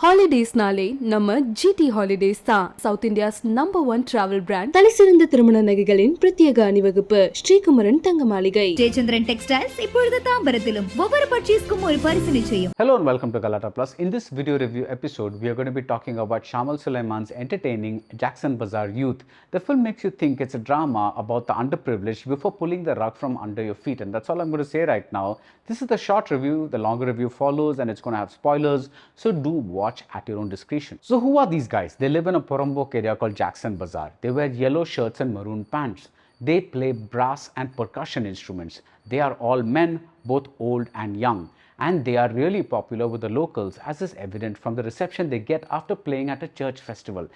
Holidays நாளே நம்ம GT Holidays தான் South India's #1 travel brand. தலைசிறந்த திருமண நகைகளின் பிரத்யேக அணிவகுப்பு ஸ்ரீகுமரன் தங்க மாளிகை. ஜெயச்சந்திரன் டெக்ஸ்டைல்ஸ் இப்பொழுது தாம்பரத்திலும் ஒவ்வொரு பர்ச்சேஸ்க்கும் ஒரு பரிசு நிச்சயம். Hello and welcome to Galata Plus. In this video review episode, we are going to be talking about Shamal Sulaiman's entertaining Jackson Bazaar Youth. The film makes you think it's a drama about the underprivileged before pulling the rug from under your feet, and that's all I'm going to say right now. This is the short review. The longer review follows, and it's going to have spoilers, so do watch at your own discretion. So who are these guys? They live in a Porambok area called Jackson Bazaar. They wear yellow shirts and maroon pants. They play brass and percussion instruments. They are all men, both old and young. And they are really popular with the locals, as is evident from the reception they get after playing at a church festival.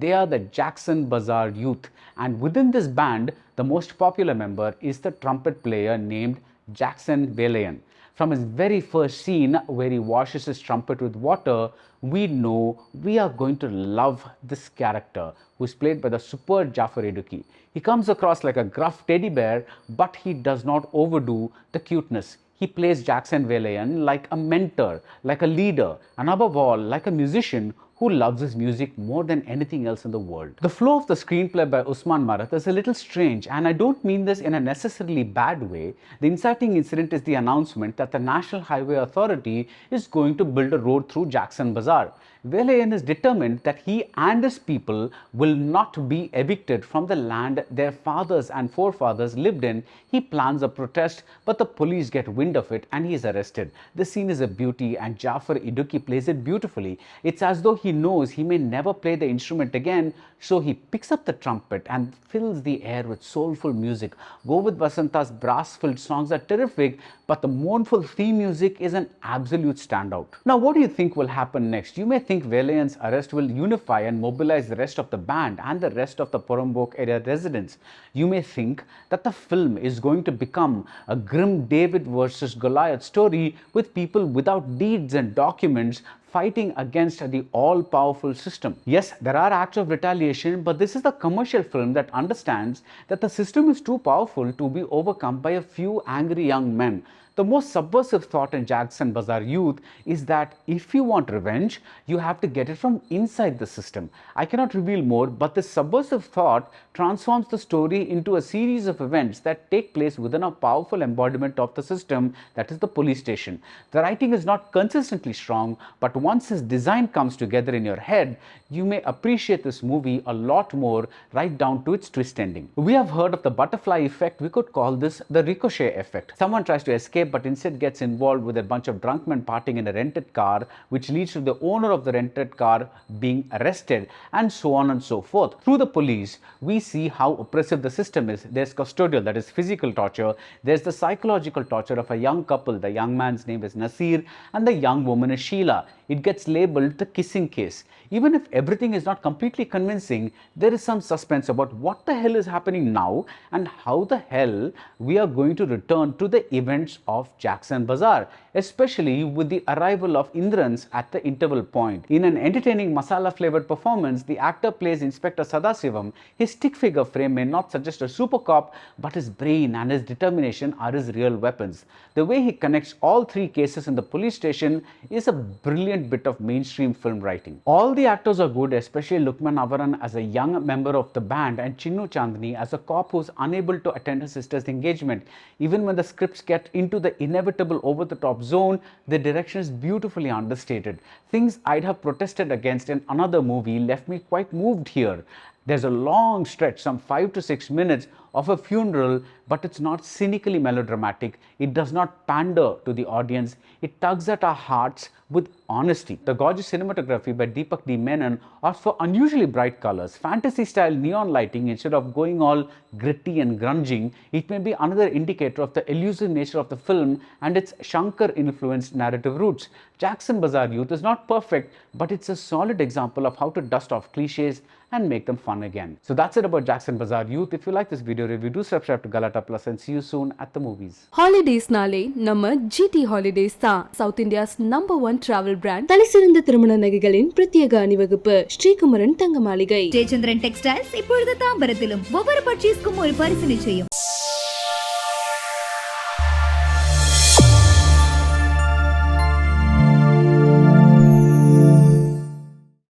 They are the Jackson Bazaar Youth. And within this band, the most popular member is the trumpet player named Jackson Velayan. From his very first scene where he washes his trumpet with water, we know we are going to love this character, who is played by the superb Jaffer Idukki. He comes across like a gruff teddy bear, but he does not overdo the cuteness. He plays Jackson Velayan like a mentor, like a leader, and above all, like a musician who loves his music more than anything else in the world. The flow of the screenplay by Usman Marath is a little strange, and I don't mean this in a necessarily bad way. The inciting incident is the announcement that the National Highway Authority is going to build a road through Jackson Bazaar. Velayan is determined that he and his people will not be evicted from the land their fathers and forefathers lived in. He plans a protest, but the police get wind of it and he is arrested. The scene is a beauty and Jaffer Idukki plays it beautifully. It's as though he knows he may never play the instrument again, so he picks up the trumpet and fills the air with soulful music. Govind Vasantha's brass-filled songs are terrific, but the mournful theme music is an absolute standout. Now, what do you think will happen next? You may think Velayan's arrest will unify and mobilize the rest of the band and the rest of the Porambok area residents. You may think that the film is going to become a grim David versus Goliath story with people without deeds and documents fighting against the all-powerful system. Yes, there are acts of retaliation, but this is the commercial film that understands that the system is too powerful to be overcome by a few angry young men. The most subversive thought in Jackson Bazaar Youth is that if you want revenge, you have to get it from inside the system. I cannot reveal more, but this subversive thought transforms the story into a series of events that take place within a powerful embodiment of the system, that is the police station. The writing is not consistently strong, but once this design comes together in your head, you may appreciate this movie a lot more, right down to its twist ending. We have heard of the butterfly effect. We could call this the ricochet effect. Someone tries to escape, but instead gets involved with a bunch of drunk men partying in a rented car, which leads to the owner of the rented car being arrested, and so on and so forth. Through the police, we see how oppressive the system is. There's custodial, that is physical torture. There's the psychological torture of a young couple. The young man's name is Nasir and the young woman is Sheila. It gets labeled the kissing case. Even if everything is not completely convincing, there is some suspense about what the hell is happening now and how the hell we are going to return to the events of Jackson Bazaar, especially with the arrival of Indrans at the interval point. In an entertaining masala-flavored performance, the actor plays Inspector Sadasivam. His stick figure frame may not suggest a super cop, but his brain and his determination are his real weapons. The way he connects all three cases in the police station is a brilliant bit of mainstream film writing. All the actors are good, especially Lukman Avaran as a young member of the band and Chinnu Chandni as a cop who is unable to attend his sister's engagement. Even when the scripts get into the inevitable over-the-top zone, the direction is beautifully understated. Things I'd have protested against in another movie left me quite moved here. There's a long stretch, some 5 to 6 minutes, of a funeral, but it's not cynically melodramatic. It does not pander to the audience. It tugs at our hearts with honesty. The gorgeous cinematography by Deepak D. Menon opts for unusually bright colors, fantasy-style neon lighting instead of going all gritty and grunging. It may be another indicator of the elusive nature of the film and its Shankar-influenced narrative roots. Jackson Bazaar Youth is not perfect, but it's a solid example of how to dust off cliches and make them fun again. So that's it about Jackson Bazaar Youth. If you like this video review, do subscribe to Galata Plus and see you soon at the movies. Holidays நாளே நம்ம GT Holidays தான் South India's #1 travel brand. தலைசிறந்த திருமண நகைகளின் பிரத்யேக அணிவகுப்பு ஸ்ரீகுமரன் தங்க மாளிகை. Jayachandran textiles இப்பொழுது தாம்பரத்திலும் ஒவ்வொரு பர்ச்சேஸ்க்கும் ஒரு பரிசு நிச்சயம்.